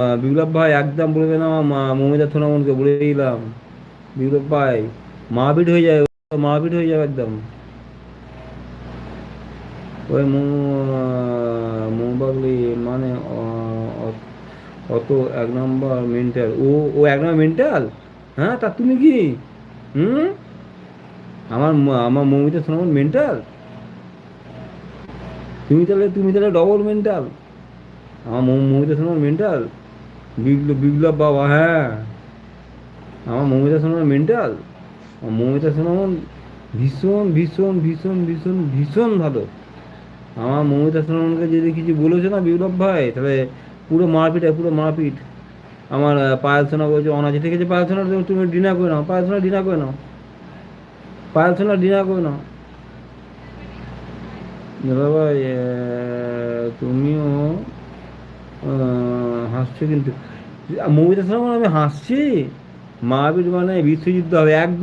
বিপ্লব ভাই একদম বলবে না, মমিতা সোনামনকে বলে দিলাম। বিপ্লব ভাই মারপিট হয়ে যায়, মারপিট হয়ে যাবে একদম। ওই মোবাগলি মানে অত এক নম্বর মেন্টাল। ও এক নম্বর মেন্টাল। হ্যাঁ, তা তুমি কি? হুম। আমার মৌমিতা সোনামন মেন্টাল? তুমি তাহলে ডবল মেন্টাল। আমার মৌমিতা সোনামন মেন্টাল। বিপ্লব বাবা, হ্যাঁ। আমার মৌমিতা সোনামন মেন্টাল। মৌমিতা সোনামন ভীষণ ভীষণ ভীষণ ভীষণ ভীষণ ভালো। আমার মৌমিতা সোনামনকে যদি কিছু বলেছে না বিপ্লব ভাই, তাহলে পুরো মারপিট, পুরো মারপিট। আমার পায়েল সোনা বলছে অনাজি, ঠিক আছে পায়েল সোনা, তুমি ডিনার করে নাও, পায়েল সোনা ডিনার করে নাও, পায়েল সোনা ডিনার করে নাও। দাদা ভাই, তুমিও হাসছো কিন্তু। মৌমিতা সোনামন, আমি হাসছি? মারপিট মানে বিশ্বযুদ্ধ হবে এক।